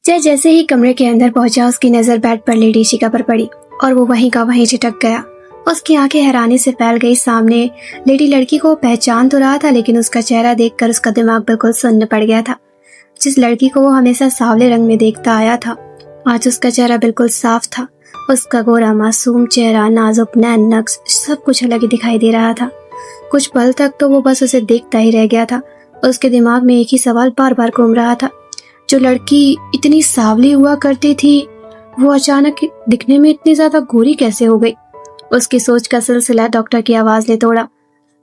जय जैसे ही कमरे के अंदर पहुंचा उसकी नजर बेड पर लेटी इशिका पर पड़ी और वो वहीं का वहीं चिटक गया। उसकी आंखें हैरानी से फैल गई। सामने लेटी लड़की को पहचान तो रहा था, लेकिन उसका चेहरा देखकर उसका दिमाग बिल्कुल सुन्न पड़ गया था। जिस लड़की को वो हमेशा सांवले रंग में देखता आया था, आज उसका चेहरा बिल्कुल साफ था। उसका गोरा मासूम चेहरा, नाजुक नैन नक्श, सब कुछ अलग ही दिखाई दे रहा था। कुछ पल तक तो वो बस उसे देखता ही रह गया था। उसके दिमाग में एक ही सवाल बार बार घूम रहा था, जो लड़की इतनी सांवली हुआ करती थी, वो अचानक दिखने में इतनी ज्यादा गोरी कैसे हो गई। उसकी सोच का सिलसिला डॉक्टर की आवाज ने तोड़ा।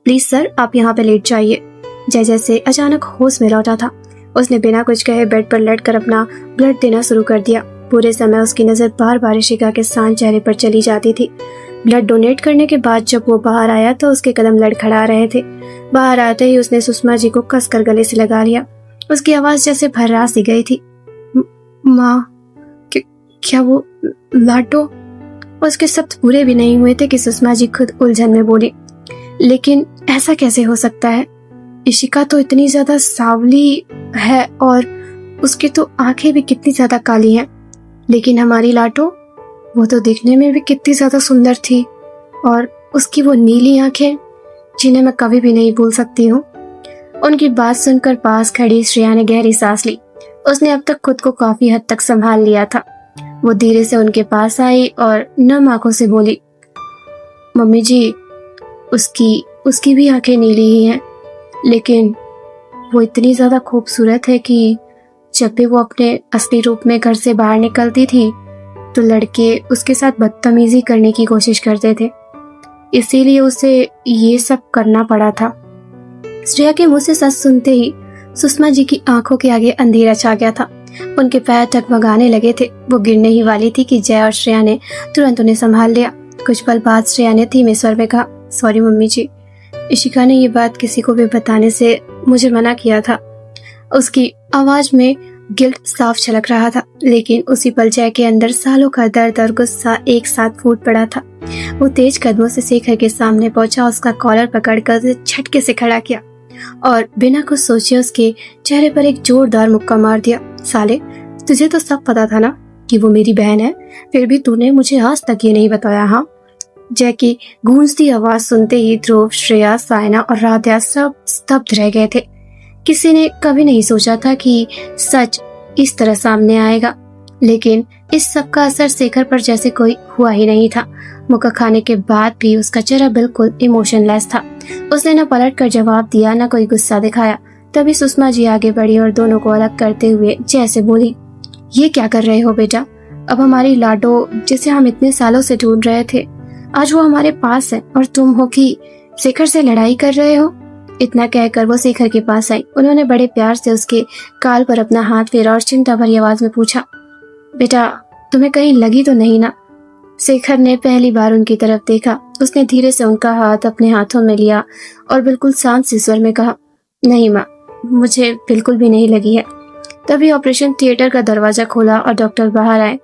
प्लीज सर, आप यहाँ पे लेट जाइए। जय जैसे अचानक होश में लौटा था। उसने बिना कुछ कहे बेड पर लेटकर अपना ब्लड देना शुरू कर दिया। पूरे समय उसकी नजर बार बार इशिका के शांत चेहरे पर चली जाती थी। ब्लड डोनेट करने के बाद जब वो बाहर आया तो उसके कदम लड़खड़ा रहे थे। बाहर आते ही उसने सुषमा जी को कसकर गले से लगा लिया। उसकी आवाज जैसे भर्रा सी गई थी। माँ, क्या वो लाडो? उसके शब्द पूरे भी नहीं हुए थे कि सुषमा जी खुद उलझन में बोली, लेकिन ऐसा कैसे हो सकता है? इशिका तो इतनी ज्यादा सांवली है और उसकी तो आंखें भी कितनी ज्यादा काली हैं, लेकिन हमारी लाडो, वो तो दिखने में भी कितनी ज्यादा सुंदर थी। और उसकी वो नीली आंखें, जिन्हें मैं कभी भी नहीं भूल सकती हूँ। उनकी बात सुनकर पास खड़ी श्रेया ने गहरी सांस ली। उसने अब तक खुद को काफी हद तक संभाल लिया था। वो धीरे से उनके पास आई और नम आंखों से बोली, मम्मी जी, उसकी भी आंखें नीली ही हैं, लेकिन वो इतनी ज्यादा खूबसूरत है कि जब भी वो अपने असली रूप में घर से बाहर निकलती थी तो लड़के उसके साथ बदतमीजी करने की कोशिश करते थे, इसीलिए उसे ये सब करना पड़ा था। श्रेया के मुंह से सच सुनते ही सुषमा जी की आंखों के आगे अंधेरा छा गया था। उनके पैर टगमगाने लगे थे। वो गिरने ही वाली थी कि जय और श्रेया ने तुरंत उन्हें संभाल लिया। कुछ पल बाद श्रेया ने धीमे स्वर में कहा, सॉरी मम्मी जी, इशिका ने ये बात किसी को भी बताने से मुझे मना किया था। उसकी आवाज में गिल्ट साफ झलक रहा था, लेकिन उसी पल जय के अंदर सालों का दर्द और गुस्सा एक साथ फूट पड़ा था। वो तेज कदमों से शेखर के सामने पहुंचा, उसका कॉलर पकड़कर उसे झटके से खड़ा किया और बिना कुछ सोचे उसके चेहरे पर एक जोरदार मुक्का मार दिया। साले, तुझे तो सब पता था ना कि वो मेरी बहन है, फिर भी तूने मुझे आज तक ये नहीं बताया। हाँ? जय की गूंजती आवाज सुनते ही ध्रुव, श्रेया, सायना और राध्या सब स्तब्ध रह गए थे। किसी ने कभी नहीं सोचा था कि सच इस तरह सामने आएगा, लेकिन इस सब का असर शेखर पर जैसे कोई हुआ ही नहीं था। मुक्का खाने के बाद भी उसका चेहरा बिल्कुल इमोशनलेस था। उसने न पलट कर जवाब दिया, न कोई गुस्सा दिखाया। तभी सुषमा जी आगे बढ़ी और दोनों को अलग करते हुए जैसे बोली, ये क्या कर रहे हो बेटा? अब हमारी लाडो, जिसे हम इतने सालों से ढूंढ रहे थे, आज वो हमारे पास है और तुम हो कि शेखर से लड़ाई कर रहे हो। इतना कहकर वो शेखर के पास आई। उन्होंने बड़े प्यार से उसके गाल पर अपना हाथ फेरा और चिंता भरी आवाज में पूछा, बेटा तुम्हें कहीं लगी तो नहीं ना? शेखर ने पहली बार उनकी तरफ देखा। उसने धीरे से उनका हाथ अपने हाथों में लिया और बिल्कुल शांत से स्वर में कहा, नहीं माँ, मुझे बिल्कुल भी नहीं लगी है। तभी ऑपरेशन थिएटर का दरवाजा खोला और डॉक्टर बाहर आए।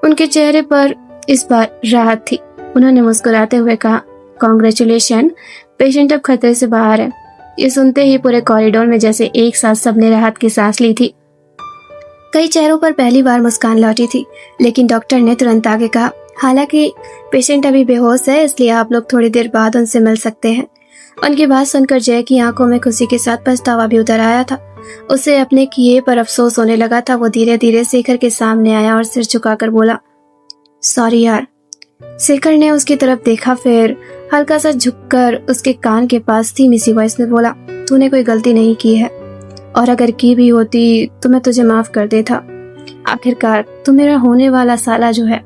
उनके चेहरे पर इस बार राहत थी। उन्होंने मुस्कुराते हुए कहा, कॉन्ग्रेचुलेशन, पेशेंट अब खतरे से बाहर है। ये सुनते ही पूरे कॉरिडोर में जैसे एक साथ सबने राहत की सांस ली थी। कई चेहरों पर पहली बार मुस्कान लौटी थी, लेकिन डॉक्टर ने तुरंत आगे कहा, हालांकि पेशेंट अभी बेहोश है, इसलिए आप लोग थोड़ी देर बाद उनसे मिल सकते हैं। उनकी बात सुनकर जय की आंखों में खुशी के साथ पछतावा भी उतर आया था। उसे अपने किए पर अफसोस होने लगा था। वो धीरे धीरे शेखर के सामने आया और सिर झुकाकर बोला, सॉरी यार। शेखर ने उसकी तरफ देखा, फिर हल्का सा झुककर उसके कान के पास धीमी सी वॉइस में बोला, तूने कोई गलती नहीं की है, और अगर की भी होती तो मैं तुझे माफ कर देता। आखिरकार तू मेरा होने वाला साला जो है।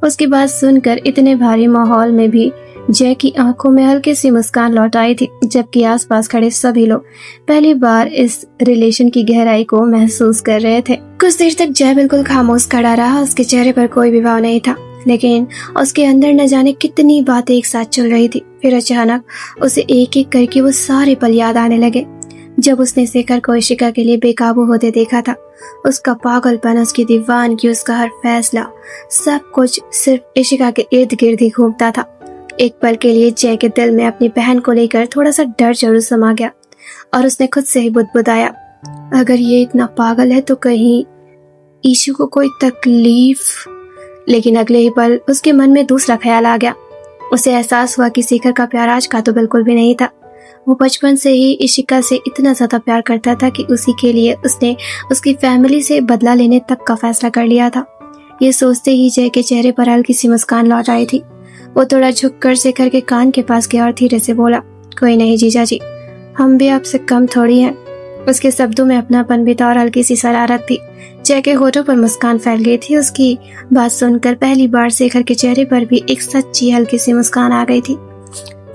उसकी बात सुनकर इतने भारी माहौल में भी जय की आंखों में हल्की सी मुस्कान लौट आई थी, जबकि आसपास खड़े सभी लोग पहली बार इस रिलेशन की गहराई को महसूस कर रहे थे। कुछ देर तक जय बिल्कुल खामोश खड़ा रहा। उसके चेहरे पर कोई भी भाव नहीं था, लेकिन उसके अंदर न जाने कितनी बातें एक साथ चल रही थी। फिर अचानक उसे एक एक करके वो सारे पल याद आने लगे, जब उसने शेखर को इशिका के लिए बेकाबू होते देखा था। उसका पागलपन, उसकी दीवानगी, उसका हर फैसला, सब कुछ सिर्फ इशिका के इर्द गिर्द ही घूमता था। एक पल के लिए जय के दिल में अपनी बहन को लेकर थोड़ा सा डर जरूर समा गया और उसने खुद से ही बुदबुदाया, अगर ये इतना पागल है तो कहीं ईशु को कोई तकलीफ, लेकिन अगले ही पल उसके मन में दूसरा ख्याल आ गया। उसे एहसास हुआ कि शेखर का प्यार आज का तो बिल्कुल भी नहीं था। वो बचपन से ही इशिका से इतना ज्यादा प्यार करता था कि उसी के लिए उसने उसकी फैमिली से बदला लेने तक का फैसला कर लिया था। ये सोचते ही जय के चेहरे पर हल्की सी मुस्कान लौट आई थी। वो थोड़ा झुककर शेखर के कान के पास गया और धीरे से बोला, कोई नहीं जीजा जी, हम भी आपसे कम थोड़ी हैं। उसके शब्दों में अपनापन भी था और हल्की सी शरारत थी। जय के होठों पर मुस्कान फैल गई थी। उसकी बात सुनकर पहली बार शेखर के चेहरे पर भी एक सच्ची हल्की सी मुस्कान आ गई थी।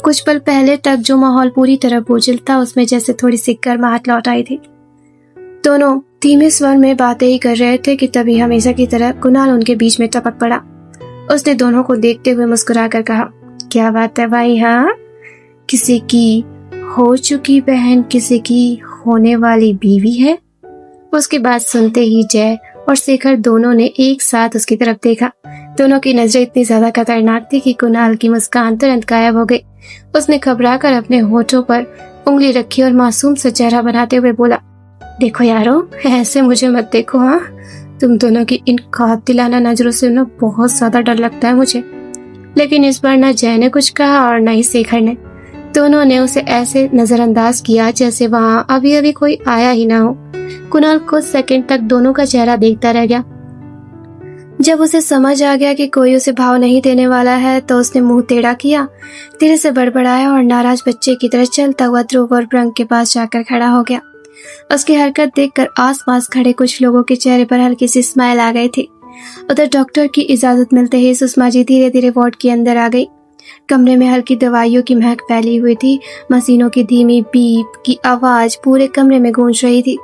कुछ पल पहले तक जो माहौल पूरी तरह बोझिल था, उसमें जैसे थोड़ी सी गर्माहट लौट आई थी। दोनों धीमे स्वर में बातें ही कर रहे थे कि तभी हमेशा की तरह कुणाल उनके बीच में टपक पड़ा। उसने दोनों को देखते हुए मुस्कुराकर कहा, क्या बात है भाई, हाँ? किसी की हो चुकी बहन किसी की होने वाली बीवी है? उसकी बात सुनते ही जय और शेखर दोनों ने एक साथ उसकी तरफ देखा। दोनों की नजरें इतनी ज्यादा खतरनाक थी कि कुणाल की मुस्कान तुरंत गायब हो गई। उसने घबराकर अपने होठों पर उंगली रखी और मासूम सा चेहरा बनाते हुए बोला, देखो यारो, ऐसे मुझे मत देखो, हाँ? तुम दोनों की इन कातिलाना नजरों से ना बहुत ज्यादा डर लगता है मुझे। लेकिन इस बार ना जय ने कुछ कहा और ना ही शेखर ने। दोनों ने उसे ऐसे नजरअंदाज किया जैसे वहां अभी अभी कोई आया ही ना हो। कुणाल कुछ सेकंड तक दोनों का चेहरा देखता रह गया। जब उसे समझ आ गया कि कोई उसे भाव नहीं देने वाला है तो उसने मुंह टेढ़ा किया, धीरे से बड़बड़ाया और नाराज बच्चे की तरह चलता हुआ ध्रुव और ब्रंग के पास जाकर खड़ा हो गया। उसकी हरकत देखकर आसपास खड़े कुछ लोगों के चेहरे पर हल्की सी स्माइल आ गई थी। उधर डॉक्टर की इजाजत मिलते ही सुषमा जी धीरे धीरे वार्ड के अंदर आ गई। कमरे में हल्की दवाइयों की महक फैली हुई थी। मशीनों की धीमी बीप की आवाज पूरे कमरे में गूंज रही थी।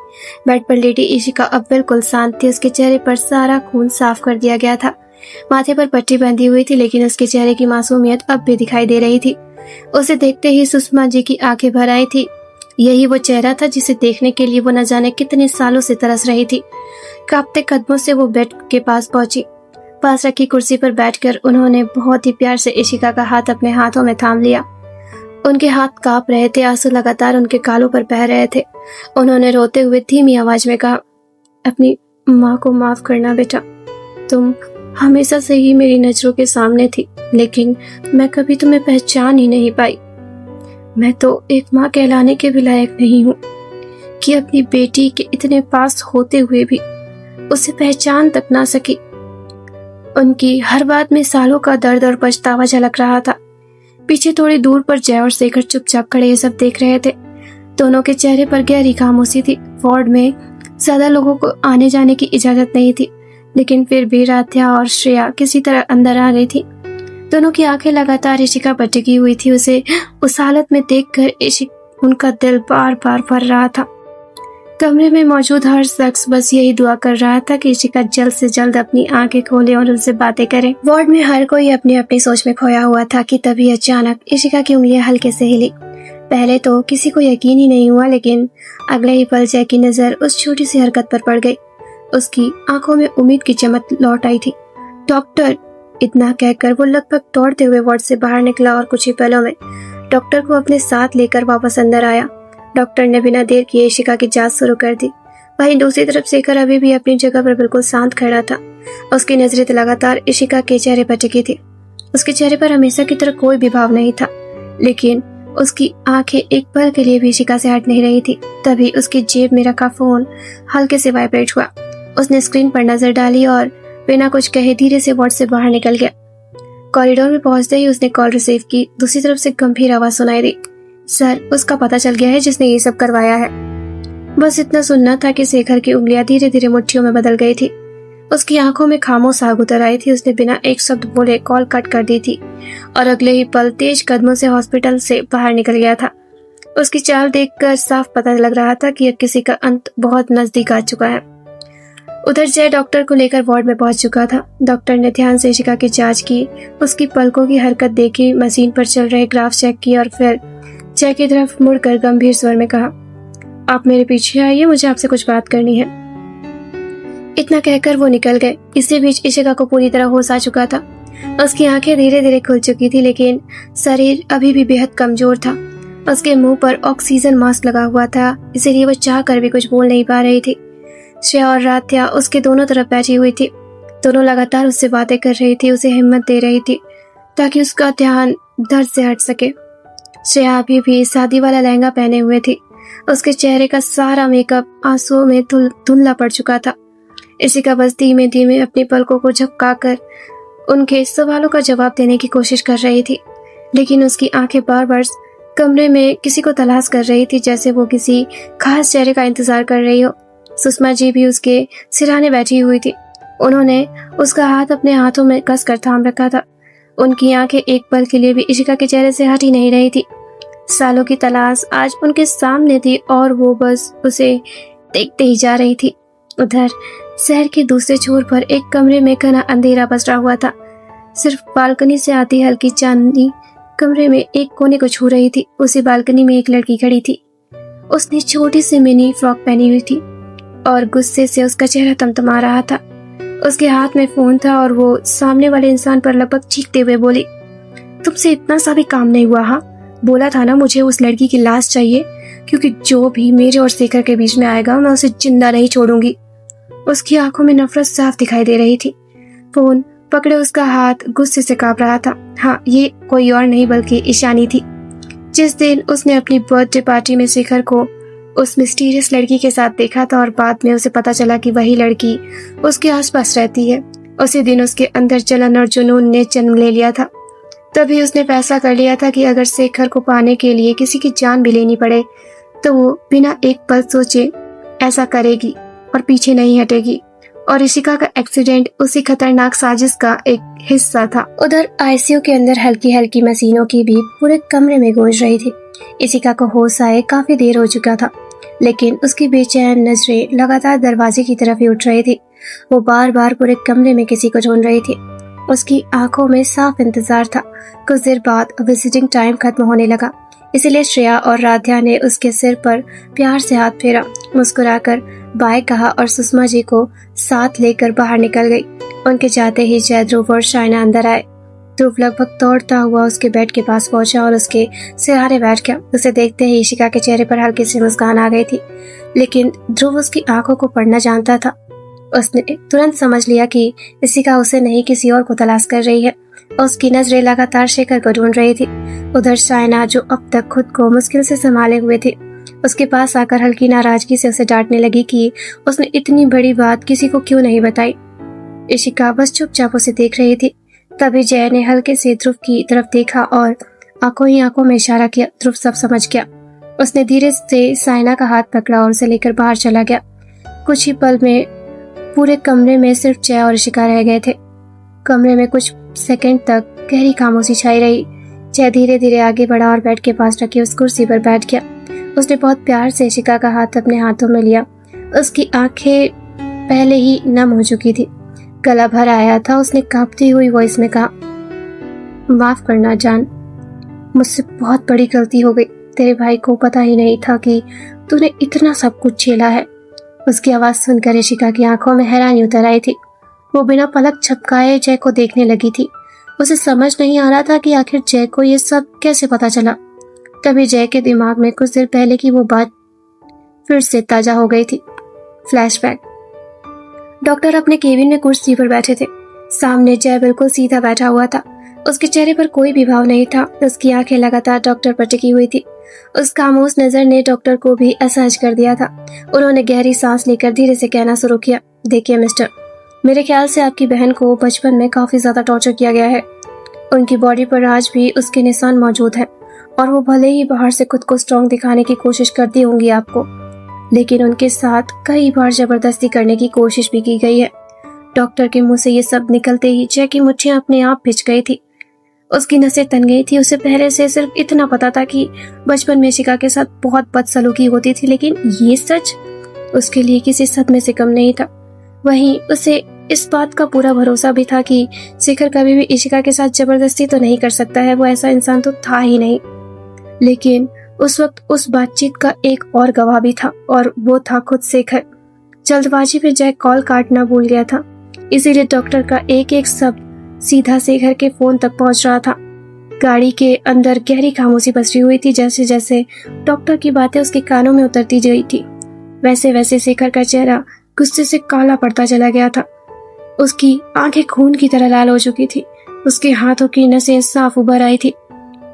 बेड पर लेटी इशिका अब बिल्कुल शांत थी। उसके चेहरे पर सारा खून साफ कर दिया गया था। माथे पर पट्टी बंधी हुई थी, लेकिन उसके चेहरे की मासूमियत अब भी दिखाई दे रही थी। उसे देखते ही सुषमा जी की आंखें भर आई थी। यही वो चेहरा था जिसे देखने के लिए वो न जाने कितने सालों से तरस रही थी। कांपते कदमों से वो बेड के पास पहुंची। पास रखी कुर्सी पर बैठकर उन्होंने बहुत ही प्यार से इशिका का हाथ अपने हाथों में थाम लिया। उनके हाथ कांप रहे थे, आंसू लगातार उनके गालों पर बह रहे थे। उन्होंने रोते हुए धीमी आवाज में कहा, अपनी माँ को माफ करना बेटा, तुम हमेशा से ही मेरी नजरों के सामने थी, लेकिन मैं कभी तुम्हें पहचान ही नहीं पाई। मैं तो एक माँ कहलाने के भी लायक नहीं हूँ कि अपनी बेटी के इतने पास होते हुए भी उसे पहचान तक ना सकी। उनकी हर बात में सालों का दर्द और पछतावा झलक रहा था। पीछे थोड़ी दूर पर जय और शेखर चुपचाप खड़े ये सब देख रहे थे। दोनों के चेहरे पर गहरी खामोशी थी। वार्ड में ज्यादा लोगों को आने जाने की इजाजत नहीं थी, लेकिन फिर भी राध्या और श्रेया किसी तरह अंदर आ गई थी। दोनों की आंखें लगातार इशिका पर टिकी हुई थी। उसे उस हालत में देखकर उनका दिल बार बार भर रहा था। कमरे में मौजूद हर शख्स बस यही दुआ कर रहा था कि इशिका जल्द से जल्द अपनी आंखें खोले और उनसे बातें करे। वार्ड में हर कोई अपनी अपनी सोच में खोया हुआ था कि तभी अचानक इशिका की उंगलियां हल्के से हिली। पहले तो किसी को यकीन ही नहीं हुआ, लेकिन अगले ही पल जय की नजर उस छोटी सी हरकत पर पड़ गई। उसकी आंखों में उम्मीद की चमक लौट आई थी। डॉक्टर, इतना कहकर वो लगभग दौड़ते हुए वार्ड से बाहर निकला और कुछ ही पलों में डॉक्टर को अपने साथ लेकर वापस अंदर आया। डॉक्टर ने बिना देर किए इशिका की जांच शुरू कर दी। वहीं दूसरी तरफ शेखर अभी भी अपनी जगह पर बिल्कुल शांत खड़ा था। उसकी नजरें लगातार इशिका के चेहरे पर टिकी थी। उसके चेहरे पर हमेशा की तरह कोई भी भाव नहीं था, लेकिन उसकी आंखें एक पल के लिए भी इशिका से हट नहीं रही थी। तभी उसकी जेब में रखा फोन हल्के से वाइब्रेट हुआ। उसने स्क्रीन पर नजर डाली और बिना कुछ कहे धीरे से वार्ड से बाहर निकल गया। कॉरिडोर में पहुंचते ही उसने कॉल रिसीव की। दूसरी तरफ से गंभीर आवाज सुनाई दी, सर, उसका पता चल गया है जिसने ये सब करवाया है। बस इतना सुनना था कि शेखर की उंगलियां धीरे धीरे मुट्ठियों में बदल गई थी। उसकी आंखों में खामोश आग उतर आई थी। उसने बिना एक शब्द बोले कॉल कट कर दी थी और अगले ही पल तेज कदमों से हॉस्पिटल से बाहर निकल गया था। उसकी चाल देखकर साफ पता लग रहा था कि अब किसी का अंत बहुत नजदीक आ चुका है। उधर जय डॉक्टर को लेकर वार्ड में पहुंच चुका था। डॉक्टर ने ध्यान से इशिका की जांच की, उसकी पलकों की हरकत देखी, मशीन पर चल रहे ग्राफ चेक किए और फिर जय की तरफ मुड़कर गंभीर स्वर में कहा, आप मेरे पीछे आइए, मुझे आपसे कुछ बात करनी है। इतना कहकर वो निकल गए। इसी बीच इशिका को पूरी तरह होश आ चुका था। उसकी आंखें धीरे धीरे खुल चुकी थी, लेकिन शरीर अभी भी बेहद कमजोर था। उसके मुंह पर ऑक्सीजन मास्क लगा हुआ था, इसीलिए वो चाह कर भी कुछ बोल नहीं पा रही थी। श्रेया और राध्या उसके दोनों तरफ बैठी हुई थी। दोनों लगातार उससे बातें कर रही थी, उसे हिम्मत दे रही थी ताकि उसका ध्यान दर्द से हट सके। श्रेया अभी भी शादी वाला लहंगा पहने हुए थी। उसके चेहरे का सारा मेकअप आंसुओं में धुंधला पड़ चुका था। इशिका बस धीमे धीमे अपनी पलकों को झपकाकर उनके सवालों का जवाब देने की कोशिश कर रही थी, लेकिन उसकी आंखें बार बार कमरे में किसी को तलाश कर रही थी, जैसे वो किसी खास चेहरे का इंतजार कर रही हो। सुषमा जी भी उसके सिरहाने बैठी हुई थी। उन्होंने उसका हाथ अपने हाथों में कस कर थाम रखा था। उनकी आंखें एक पल के लिए भी इशिका के चेहरे से हट ही नहीं रही थी। सालों की तलाश आज उनके सामने थी और वो बस उसे देखते ही जा रही थी। उधर शहर के दूसरे छोर पर एक कमरे में घना अंधेरा पसरा हुआ था। सिर्फ बालकनी से आती हल्की चांदनी कमरे में एक कोने को छू रही थी। उसी बालकनी में एक लड़की खड़ी थी। उसने छोटी सी मिनी फ्रॉक पहनी हुई थी और गुस्से से उसका चेहरा तमतमा रहा था। उसके हाथ में फोन था और वो सामने वाले इंसान पर लगभग चीखते हुए बोली, तुमसे इतना सा भी काम नहीं हुआ? हाँ, बोला था ना मुझे उस लड़की की लाश चाहिए, क्योंकि जो भी मेरे और शेखर के बीच में आएगा मैं उसे जिंदा नहीं छोड़ूंगी। उसकी आंखों में नफरत साफ दिखाई दे रही थी। फोन पकड़े उसका हाथ गुस्से से कांप रहा था। हाँ, ये कोई और नहीं बल्कि ईशानी थी। जिस दिन उसने अपनी बर्थडे पार्टी में शेखर को उस मिस्टीरियस लड़की के साथ देखा था और बाद में उसे पता चला कि वही लड़की उसके आसपास रहती है, उसी दिन उसके अंदर जलन और जुनून ने जन्म ले लिया था। तभी उसने फैसला कर लिया था कि अगर शेखर को पाने के लिए किसी की जान भी लेनी पड़े तो वो बिना एक पल सोचे ऐसा करेगी और पीछे नहीं हटेगी। और इशिका का एक्सीडेंट उसी खतरनाक साजिश का एक हिस्सा था। उधर आईसीयू के अंदर हल्की हल्की मशीनों की भी पूरे कमरे में गूंज रही थी। इशिका को होश आए काफी देर हो चुका था, लेकिन उसकी बेचैन नजरें लगातार दरवाजे की तरफ ही उठ रही थी। वो बार बार पूरे कमरे में किसी को ढूंढ रही थी। उसकी आंखों में साफ इंतजार था। कुछ देर बाद विजिटिंग टाइम खत्म होने लगा, इसलिए श्रेया और राध्या ने उसके सिर पर प्यार से हाथ फेरा, मुस्कुराकर बाय कहा और सुषमा जी को साथ लेकर बाहर निकल गई। उनके जाते ही जय, ध्रुव और शाइना अंदर आए। ध्रुव लगभग दौड़ता हुआ उसके बेड के पास पहुंचा और उसके सिरहाने बैठ गया। उसे देखते ही इशिका के चेहरे पर हल्की सी मुस्कान आ गई थी, लेकिन ध्रुव उसकी आंखों को पढ़ना जानता था। उसने तुरंत समझ लिया कि इशिका उसे नहीं किसी और को तलाश कर रही है। उसकी नजरें लगातार शेखर को ढूंढ रही थी। उधर शाइना, जो अब तक खुद को मुश्किल से संभाले हुए थी, उसके पास आकर हल्की नाराजगी से उसे डांटने लगी कि उसने इतनी बड़ी बात किसी को क्यों नहीं बताई। इशिका बस चुपचाप उसे देख रही थी। तभी जय ने हल्के से ध्रुव की तरफ देखा और आंखों ही आंखों में इशारा किया। ध्रुव सब समझ गया। उसने धीरे से शाइना का हाथ पकड़ा और उसे लेकर बाहर चला गया। कुछ ही पल में पूरे कमरे में सिर्फ जय और इशिका रह गए थे। कमरे में कुछ सेकंड तक गहरी खामोशी छाई रही। जय धीरे धीरे आगे बढ़ा और बेड के पास रखी उस कुर्सी पर बैठ गया। उसने बहुत प्यार से इशिका का हाथ अपने हाथों में लिया। उसकी आंखें पहले ही नम हो चुकी थी, गला भर आया था। उसने कांपती हुई वॉइस में कहा, माफ करना जान, मुझसे बहुत बड़ी गलती हो गई। तेरे भाई को पता ही नहीं था कि तूने इतना सब कुछ झेला है। उसकी आवाज सुनकर इशिका की आंखों में हैरानी उतर आई थी। वो बिना पलक झपकाए जय को देखने लगी थी। उसे समझ नहीं आ रहा था कि आखिर जय को ये सब कैसे पता चला। तभी जय के दिमाग में कुछ देर पहले की वो बात फिर से ताजा हो गई थी। फ्लैशबैक। डॉक्टर अपने केबिन में कुर्सी पर बैठे थे। सामने जय बिल्कुल सीधा बैठा हुआ था। उसके चेहरे पर कोई भी भाव नहीं था। उसकी आंखें लगातार डॉक्टर पर टिकी हुई थी। उस खामोश नजर ने डॉक्टर को भी असहज कर दिया था। उन्होंने गहरी सांस लेकर धीरे से कहना शुरू किया, देखिए मिस्टर, मेरे ख्याल से आपकी बहन को बचपन में काफी ज्यादा टॉर्चर किया गया है। उनकी बॉडी पर आज भी उसके निशान मौजूद है और वो भले ही बाहर से खुद को स्ट्रॉन्ग दिखाने की कोशिश करती होंगी आपको, लेकिन उनके साथ कई बार जबरदस्ती करने की कोशिश भी की गई है। डॉक्टर के मुंह से ये सब निकलते ही जय की मुट्ठियां अपने आप भिज गई थी। उसकी नसें तन गई थी। उसे पहले से सिर्फ इतना पता था कि बचपन में शिका के साथ बहुत बदसलूकी होती थी, लेकिन ये सच उसके लिए किसी सदमे से कम नहीं था। वहीं उसे इस बात का पूरा भरोसा भी था कि शिखर कभी भी इशिका के साथ जबरदस्ती तो नहीं कर सकता है। वो ऐसा इंसान तो था ही नहीं। लेकिन उस वक्त उस बातचीत का एक और गवाह भी था और वो था खुद शेखर। जल्दबाजी में जय कॉल काटना भूल गया था, इसीलिए डॉक्टर का एक एक शब्द सीधा शेखर के फोन तक पहुंच रहा था। गाड़ी के अंदर गहरी खामोशी पसरी हुई थी। जैसे जैसे डॉक्टर की बातें उसके कानों में उतरती गई थी, वैसे वैसे शेखर का चेहरा गुस्से से काला पड़ता चला गया था। उसकी आंखें खून की तरह लाल हो चुकी थी। उसके हाथों की नसें साफ उभर आई थी।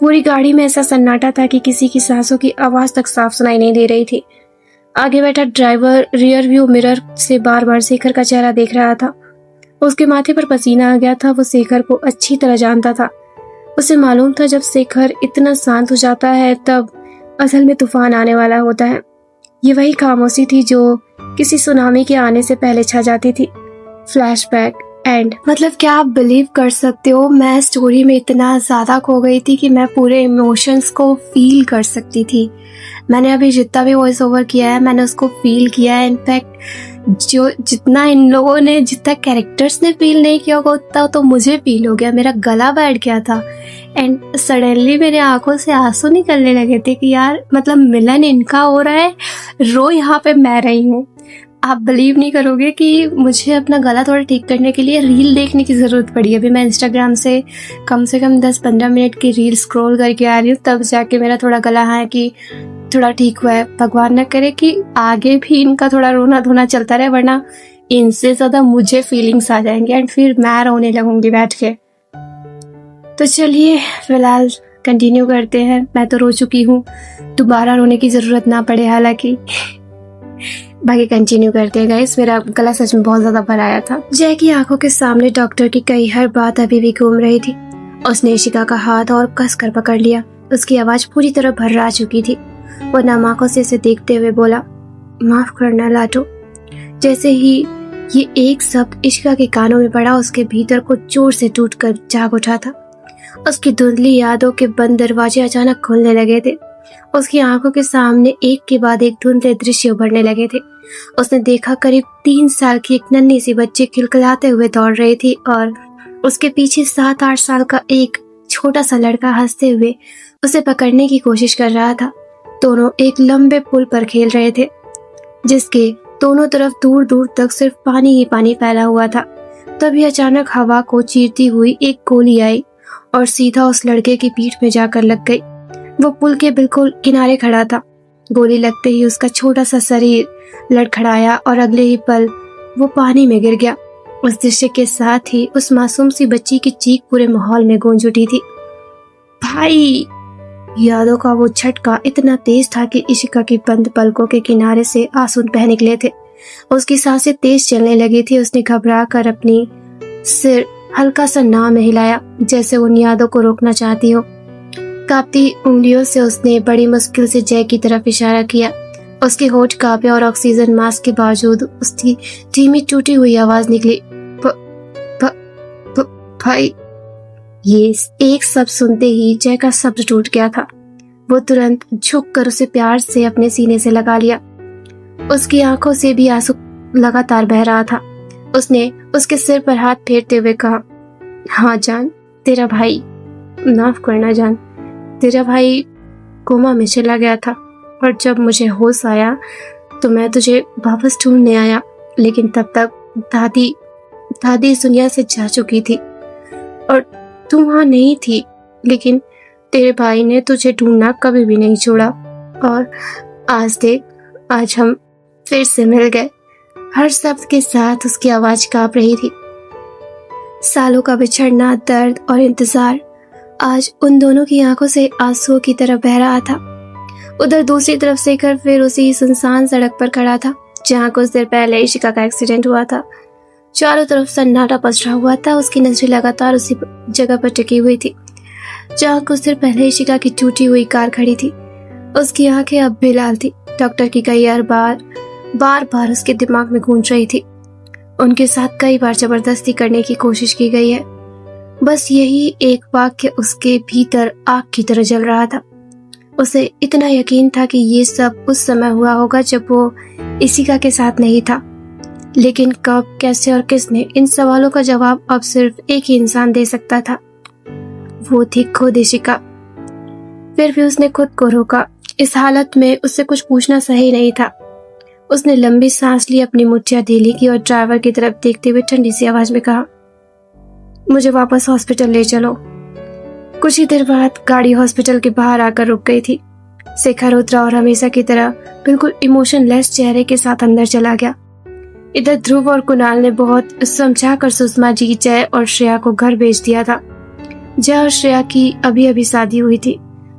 पूरी गाड़ी में ऐसा सन्नाटा था कि किसी की सांसों की आवाज तक साफ सुनाई नहीं दे रही थी। आगे बैठा ड्राइवर रियर व्यू मिरर से बार बार शेखर का चेहरा देख रहा था। उसके माथे पर पसीना आ गया था। वो शेखर को अच्छी तरह जानता था। उसे मालूम था जब शेखर इतना शांत हो जाता है तब असल में तूफान आने वाला होता है। ये वही खामोशी थी जो किसी सुनामी के आने से पहले छा जाती थी। Flashback and. मतलब क्या आप बिलीव कर सकते हो, मैं स्टोरी में इतना ज़्यादा खो गई थी कि मैं पूरे इमोशंस को फील कर सकती थी। मैंने अभी जितना भी वॉइस ओवर किया है मैंने उसको फील किया है। इनफैक्ट जो जितना इन लोगों ने, जितना कैरेक्टर्स ने फील नहीं किया होगा उतना तो मुझे फील हो गया। मेरा गला बैठ गया था एंड सडनली मेरे आंखों से आंसू निकलने लगे थे कि यार मतलब मिलन इनका हो रहा है, रो यहाँ पे मैं रही हूँ। आप बिलीव नहीं करोगे कि मुझे अपना गला थोड़ा ठीक करने के लिए रील देखने की ज़रूरत पड़ी। अभी मैं इंस्टाग्राम से कम 10-15 मिनट की रील स्क्रॉल करके आ रही हूँ, तब जाके मेरा थोड़ा गला है कि थोड़ा ठीक हुआ है। भगवान न करे कि आगे भी इनका थोड़ा रोना धोना चलता रहे, वरना इनसे ज़्यादा मुझे फीलिंग्स आ जाएंगे एंड फिर मैं रोने लगूंगी बैठ के। तो चलिए फिलहाल कंटिन्यू करते हैं। मैं तो रो चुकी हूँ, दोबारा रोने की ज़रूरत ना पड़े हालांकि। बाकी कंटिन्यू करते हैं गाइस। मेरा गला सच में बहुत ज्यादा भर आया था। जय की आंखों के सामने डॉक्टर की कही हर बात अभी भी घूम रही थी। उसने इशिका का हाथ और कस कर पकड़ लिया। उसकी आवाज पूरी तरह भर्रा चुकी थी। वो नम आंखों से इसे देखते हुए बोला, माफ करना लाटो। जैसे ही ये एक शब्द इशिका के कानों में पड़ा उसके भीतर को जोर से टूटकर जाग उठा था। उसकी धुंधली यादों के बंद दरवाजे अचानक खुलने लगे थे। उसकी आंखों के सामने एक के बाद एक धुंधले दृश्य उभरने लगे थे। उसने देखा करीब 3 साल की एक नन्ही सी बच्ची खिलखिलाते हुए दौड़ रही थी और उसके पीछे 7-8 साल का एक छोटा सा लड़का हंसते हुए उसे पकड़ने की कोशिश कर रहा था। दोनों एक लंबे पुल पर खेल रहे थे जिसके दोनों तरफ दूर दूर तक सिर्फ पानी ही पानी फैला हुआ था। तभी अचानक हवा को चीरती हुई एक गोली आई और सीधा उस लड़के की पीठ में जाकर लग गई। वो पुल के बिल्कुल किनारे खड़ा था। गोली लगते ही उसका छोटा सा शरीर लड़खड़ाया और अगले ही पल वो पानी में गिर गया। उस दृश्य के साथ ही उस मासूम सी बच्ची की चीख पूरे माहौल में गूंज उठी थी। भाई! यादों का वो झटका इतना तेज था कि इशिका की बंद पलकों के किनारे से आंसू बह निकले थे। उसकी सांसें तेज चलने लगी थी। उसने घबरा कर अपनी सिर हल्का सा ना में हिलाया जैसे उन यादों को रोकना चाहती हो। कांपती उंगलियों से उसने बड़ी मुश्किल से जय की तरफ इशारा किया। उसके होठ कांपे और ऑक्सीजन मास्क के बावजूद उसकी धीमी टूटी हुई आवाज निकली, भाई। ये एक शब्द सुनते ही जय का शब्द टूट गया था। वो तुरंत झुककर उसे प्यार से अपने सीने से लगा लिया। उसकी आंखों से भी आंसू लगातार बह रहा था। उसने उसके सिर पर हाथ फेरते हुए कहा, हाँ जान, तेरा भाई। माफ करना जान, तेरा भाई कोमा में चला गया था और जब मुझे होश आया तो मैं तुझे वापस ढूंढने आया, लेकिन तब तक दादी इस दुनिया से जा चुकी थी और तू वहाँ नहीं थी। लेकिन तेरे भाई ने तुझे ढूंढना कभी भी नहीं छोड़ा और आज देख, आज हम फिर से मिल गए। हर शब्द के साथ उसकी आवाज कांप रही थी। सालों का बिछड़ना, दर्द और इंतजार आज उन दोनों की आंखों से आंसुओं की तरह बह रहा था। उधर दूसरी तरफ शेखर फिर उसी सुनसान सड़क पर खड़ा था जहाँ कुछ देर पहले इशिका का एक्सीडेंट हुआ था। चारों तरफ सन्नाटा पसरा हुआ था। उसकी नजरें लगातार उसी जगह पर टिकी हुई थी जहाँ कुछ देर पहले इशिका की टूटी हुई कार खड़ी थी। उसकी आंखें अब भी लाल थी। डॉक्टर की कई बार बार उसके दिमाग में गूंज रही थी। उनके साथ कई बार जबरदस्ती करने की कोशिश की गई है। बस यही एक वाक्य उसके भीतर आग की तरह जल रहा था। उसे इतना यकीन था कि ये सब उस समय हुआ होगा जब वो इशिका के साथ नहीं था, लेकिन कब, कैसे और किसने, इन सवालों का जवाब अब सिर्फ एक ही इंसान दे सकता था। वो थी खुद इशिका। फिर भी उसने खुद को रोका। इस हालत में उससे कुछ पूछना सही नहीं था। उसने लंबी सांस ली, अपनी मुठ्ठियां ढीली की और ड्राइवर की तरफ देखते हुए ठंडी सी आवाज में कहा, मुझे वापस हॉस्पिटल ले चलो। कुछ ही देर बाद गाड़ी हॉस्पिटल के बाहर आकर रुक गई थी। शेखर उतरा और हमेशा की तरह बिल्कुल इमोशनलेस चेहरे के साथ अंदर चला गया। इधर ध्रुव और कुणाल ने बहुत समझाकर सुषमा जी, जय और श्रेया को घर भेज दिया था। जय और श्रेया की अभी अभी शादी हुई थी।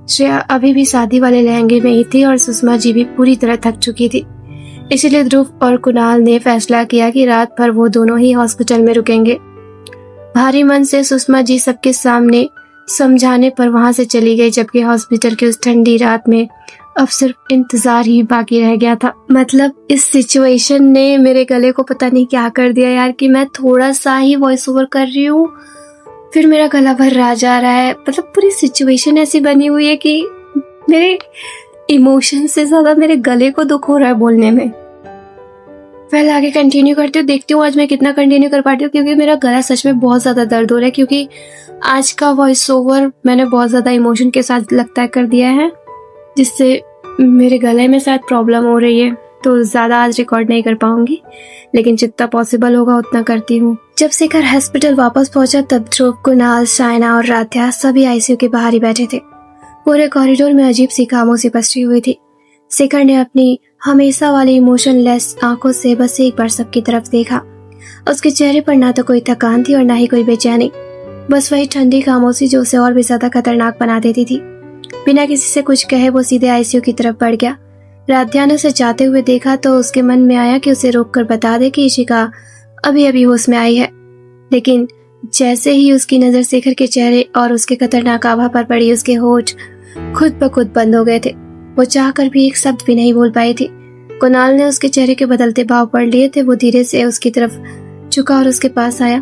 श्रेया अभी भी शादी वाले लहंगे में ही थी और सुषमा जी भी पूरी तरह थक चुकी थी। इसलिए ध्रुव और कुणाल ने फैसला किया कि रात भर वो दोनों ही हॉस्पिटल में रुकेंगे। भारी मन से सुषमा जी सबके सामने समझाने पर वहां से चली गई, जबकि हॉस्पिटल की उस ठंडी रात में अब सिर्फ इंतजार ही बाकी रह गया था। मतलब इस सिचुएशन ने मेरे गले को पता नहीं क्या कर दिया यार, कि मैं थोड़ा सा ही वॉइस ओवर कर रही हूँ, फिर मेरा गला भर जा रहा है। मतलब पूरी सिचुएशन ऐसी बनी हुई है कि मेरे इमोशन से ज्यादा मेरे गले को दुख हो रहा है बोलने में। पहले आगे कंटिन्यू करती हूँ, देखती हूँ आज मैं कितना कंटिन्यू कर पाती हूँ, क्योंकि मेरा गला सच में बहुत ज्यादा दर्द हो रहा है, क्योंकि आज का वॉइस ओवर मैंने बहुत ज्यादा इमोशन के साथ लगता है कर दिया है, जिससे मेरे गले में शायद प्रॉब्लम हो रही है। तो ज्यादा आज रिकॉर्ड नहीं कर पाऊंगी, लेकिन जितना पॉसिबल होगा उतना करती हूँ। जब शेखर हॉस्पिटल वापस पहुंचा तब ध्रुव, कुणाल, शाइना और राध्या सभी आईसीयू के बाहर ही बैठे थे। पूरे कॉरिडोर में अजीब सी खामोशी पसरी हुई थी। शेखर ने अपनी हमेशा वाली इमोशनलेस आंखों से बस एक बार सबकी तरफ देखा। उसके चेहरे पर ना तो कोई थकान थी और ना ही कोई बेचैनी, बस वही ठंडी खामोशी जो उसे और भी ज्यादा खतरनाक बना देती थी। बिना किसी से कुछ कहे वो सीधे आईसीयू की तरफ बढ़ गया। राध्या ने उसे जाते हुए देखा तो उसके मन में आया कि उसे रोककर बता दे कि इशिका अभी अभी होश में आई है, लेकिन जैसे ही उसकी नजर शेखर के चेहरे और उसके खतरनाक आभा पर पड़ी, उसके होठ खुद ब खुद बंद हो गए थे। वो चाहकर भी एक शब्द भी नहीं बोल पाई थी। कुणाल ने उसके चेहरे के बदलते भाव पढ़ लिए थे। वो धीरे से उसकी तरफ झुका और उसके पास आया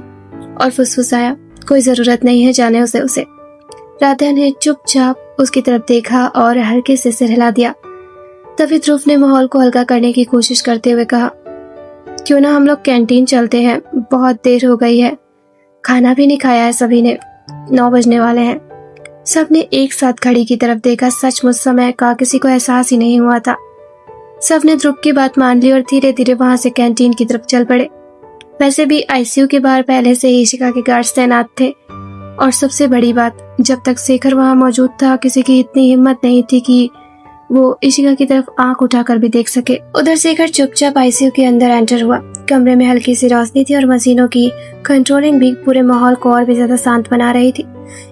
और फुसफुसाया, कोई जरूरत नहीं है जाने उसे। राध्या ने चुपचाप उसकी तरफ देखा और हल्के से सिर हिला दिया। तभी ध्रुव ने माहौल को हल्का करने की कोशिश करते हुए कहा, क्यों ना हम लोग कैंटीन चलते हैं, बहुत देर हो गई है, खाना भी नहीं खाया है सभी ने, 9 बजने वाले हैं। सबने एक साथ घड़ी की तरफ देखा। सचमुच समय का किसी को एहसास ही नहीं हुआ था। सबने ध्रुव की बात मान ली और धीरे धीरे वहां से कैंटीन की तरफ चल पड़े। वैसे भी आईसीयू के बाहर पहले से ही इशिका के गार्ड्स तैनात थे, और सबसे बड़ी बात, जब तक शेखर वहां मौजूद था किसी की इतनी हिम्मत नहीं थी कि वो इशिका की तरफ आंख उठाकर भी देख सके। उधर शेखर चुपचाप आईसीयू के अंदर एंटर हुआ। कमरे में हल्की सी रोशनी थी और मशीनों की कंट्रोलिंग भी पूरे माहौल को और भी ज्यादा शांत बना रही थी।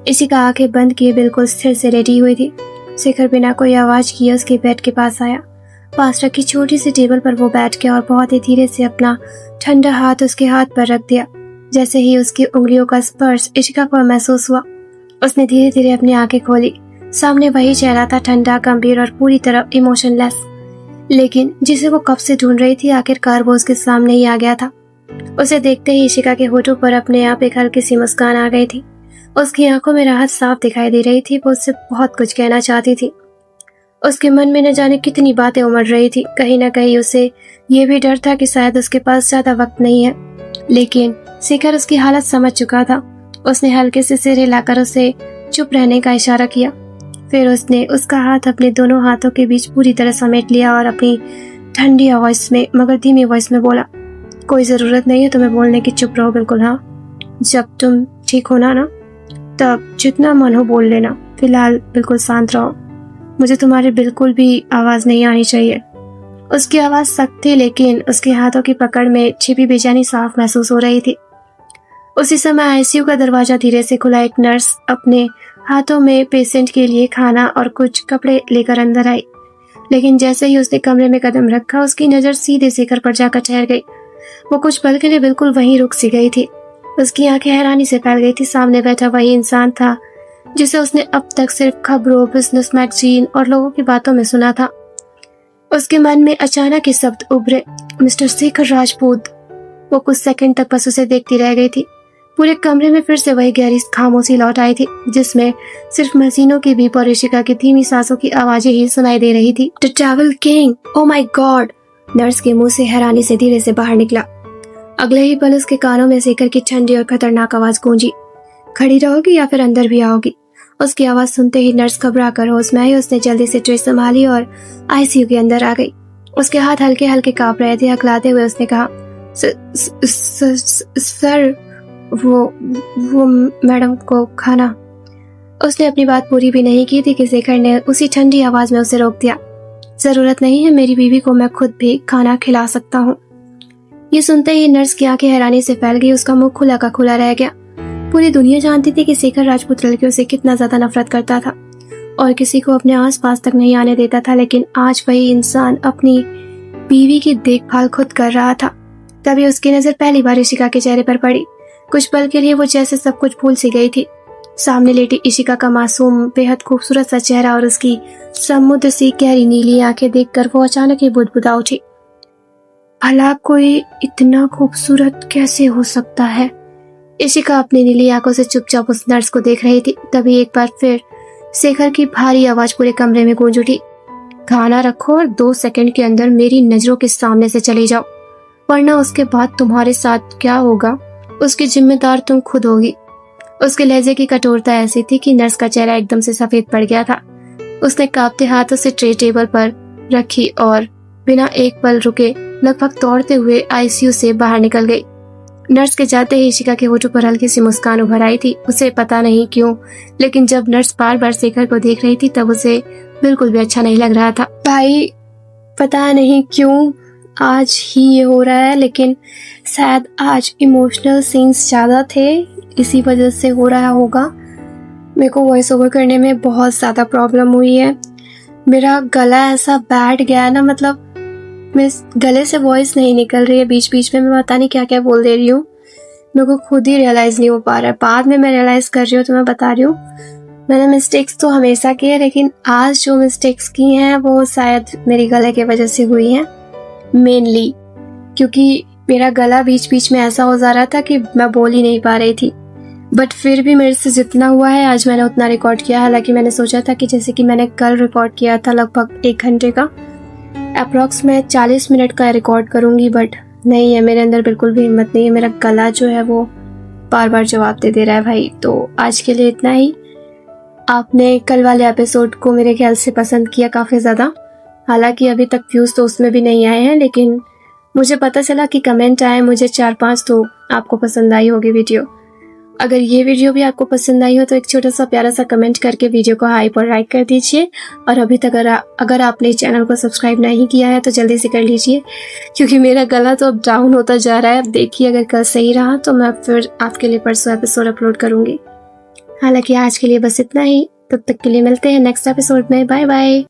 इशिका आंखें बंद किए बिल्कुल स्थिर से लेटी हुई थी। शेखर बिना कोई आवाज किए उसके बेड के पास आया। पास रखी छोटी सी टेबल पर वो बैठ गया और बहुत ही धीरे से अपना ठंडा हाथ उसके हाथ पर रख दिया। जैसे ही उसकी उंगलियों का स्पर्श इशिका को महसूस हुआ, उसने धीरे धीरे अपनी आंखें खोली। सामने वही चेहरा था, ठंडा, गंभीर और पूरी तरह इमोशनलेस, लेकिन जिसे वो कब से ढूंढ रही थी आखिरकार वो उसके सामने ही आ गया था। उसे देखते ही इशिका के होठों पर अपने आप एक हल्की सी मुस्कान आ गई थी। उसकी आंखों में राहत साफ दिखाई दे रही थी। वो उससे बहुत कुछ कहना चाहती थी। उसके मन में न जाने कितनी बातें उमड़ रही थी। कहीं न कहीं उसे ये भी डर था कि शायद उसके पास ज्यादा वक्त नहीं है, लेकिन शेखर उसकी हालत समझ चुका था। उसने हल्के से सिर हिलाकर उसे चुप रहने का इशारा किया। फिर उसने उसका हाथ अपने दोनों हाथों के बीच पूरी तरह समेट लिया और अपनी ठंडी आवाज में मगर धीमी वॉइस में बोला, कोई जरूरत नहीं है तुम्हें बोलने की, चुप रहो बिल्कुल। हाँ, जब तुम ठीक होना ना तब जितना मन हो बोल लेना, फिलहाल बिल्कुल शांत रहो। मुझे तुम्हारी बिल्कुल भी आवाज नहीं आनी चाहिए। उसकी आवाज सख्त थी, लेकिन उसके हाथों की पकड़ में छिपी बेचैनी साफ महसूस हो रही थी। उसी समय आईसीयू का दरवाजा धीरे से खुला। एक नर्स अपने हाथों में पेशेंट के लिए खाना और कुछ कपड़े लेकर अंदर आई, लेकिन जैसे ही उसने कमरे में कदम रखा उसकी नजर सीधे शेखर पर जाकर ठहर गई। वो कुछ पल के लिए बिल्कुल वहीं रुक सी गई थी। उसकी आंखें हैरानी से फैल गई थी। सामने बैठा वही इंसान था जिसे उसने अब तक सिर्फ खबरों, बिजनेस मैगजीन और लोगों की बातों में सुना था। उसके मन में अचानक ये शब्द उभरे, मिस्टर शेखर राजपूत। वो कुछ सेकंड तक बस उसे देखती रह गई थी। पूरे कमरे में फिर से वही गहरी खामोशी लौट आई थी, जिसमें सिर्फ मशीनों की बीप और इशिका की धीमी सांसों की आवाजें ही सुनाई दे रही थी। The travel king, oh my God! Nurse के मुंह से हैरानी से धीरे से बाहर निकला। अगले ही पल उसके कानों में शेखर की ठंडी और खतरनाक आवाज गूंजी, खड़ी रहोगी या फिर अंदर भी आओगी? उसकी आवाज सुनते ही नर्स घबरा कर होश में आई। उसने जल्दी से ट्रे संभाली और आईसीयू के अंदर आ गई। उसके हाथ हल्के हल्के कांप रहे थे। हकलाते हुए उसने कहा, सर वो मैडम को खाना। उसने अपनी बात पूरी भी नहीं की थी कि शेखर ने उसी ठंडी आवाज में उसे रोक दिया। जरूरत नहीं है, मेरी बीवी को मैं खुद भी खाना खिला सकता हूँ। ये सुनते ही नर्स की आंखें हैरानी से फैल गई। उसका मुंह खुला का खुला रह गया। पूरी दुनिया जानती थी कि शेखर राजपूत लड़कियों से कितना ज्यादा नफरत करता था और किसी को अपने आसपास तक नहीं आने देता था, लेकिन आज वही इंसान अपनी बीवी की देखभाल खुद कर रहा था। तभी उसकी नजर पहली बार इशिका के चेहरे पर पड़ी। कुछ पल के लिए वो जैसे सब कुछ भूल सी गई थी। सामने लेटी इशिका का मासूम बेहद खूबसूरत सा चेहरा और उसकी समुद्र सी गहरी नीली आंखें देखकर वो अचानक ही बुदबुदा उठी। भला कोई इतना खूबसूरत कैसे हो सकता है? इशिका अपनी नीली आंखों से चुपचाप उस नर्स को देख रही थी। तभी एक बार फिर शेखर की भारी आवाज पूरे कमरे में गूंज उठी। खाना रखो और 2 सेकंड के अंदर मेरी नजरों के सामने से चली जाओ, वरना उसके बाद तुम्हारे साथ क्या होगा उसकी जिम्मेदार तुम खुद होगी। उसके लहजे की कठोरता ऐसी थी कि नर्स का चेहरा एकदम से सफेद पड़ गया था। उसने कांपते हाथों से ट्रे टेबल पर रखी और बिना एक पल रुके लगभग दौड़ते हुए आईसीयू से बाहर निकल गई। नर्स के जाते ही इशिका के होठों पर हल्की सी मुस्कान उभर आई थी। उसे पता नहीं क्यों, लेकिन जब नर्स बार बार शेखर को देख रही थी तब उसे बिल्कुल भी अच्छा नहीं लग रहा था। भाई पता नहीं क्यों आज ही ये हो रहा है, लेकिन शायद आज इमोशनल सीन्स ज्यादा थे, इसी वजह से हो रहा होगा। मेरे को वॉइस ओवर करने में बहुत ज़्यादा प्रॉब्लम हुई है। मेरा गला ऐसा बैठ गया है ना, मतलब मेरे गले से वॉइस नहीं निकल रही है। बीच बीच में मैं पता नहीं क्या क्या बोल दे रही हूँ। मेरे को खुद ही रियलाइज़ नहीं हो पा रहा है। बाद में मैं रियलाइज़ कर रही हूँ तो मैं बता रही हूँ। मैंने मिस्टेक्स तो हमेशा की है, लेकिन आज जो मिस्टेक्स की हैं वो शायद मेरी गले की वजह से हुई हैं मेनली, क्योंकि मेरा गला बीच बीच में ऐसा हो जा रहा था कि मैं बोल ही नहीं पा रही थी। बट फिर भी मेरे से जितना हुआ है आज मैंने उतना रिकॉर्ड किया। हालांकि मैंने सोचा था कि जैसे कि मैंने कल रिकॉर्ड किया था लगभग 1 घंटे का, अप्रॉक्स मैं 40 मिनट का रिकॉर्ड करूँगी, बट नहीं है, मेरे अंदर बिल्कुल भी हिम्मत नहीं है। मेरा गला जो है वो बार बार जवाब दे रहा है भाई। तो आज के लिए इतना ही। आपने कल वाले एपिसोड को मेरे ख्याल से पसंद किया काफ़ी ज़्यादा। हालांकि अभी तक व्यूज़ तो उसमें भी नहीं आए हैं, लेकिन मुझे पता चला कि कमेंट आए मुझे 4-5, तो आपको पसंद आई होगी वीडियो। अगर ये वीडियो भी आपको पसंद आई हो तो एक छोटा सा प्यारा सा कमेंट करके वीडियो को हाइप और लाइक कर दीजिए। और अभी तक अगर आपने चैनल को सब्सक्राइब नहीं किया है तो जल्दी से कर लीजिए, क्योंकि मेरा गला तो अब डाउन होता जा रहा है। अब देखिए, अगर कल सही रहा तो मैं फिर आपके लिए परसों एपिसोड अपलोड करूँगी। हालांकि आज के लिए बस इतना ही। तब तक के लिए मिलते हैं नेक्स्ट एपिसोड में। Bye bye.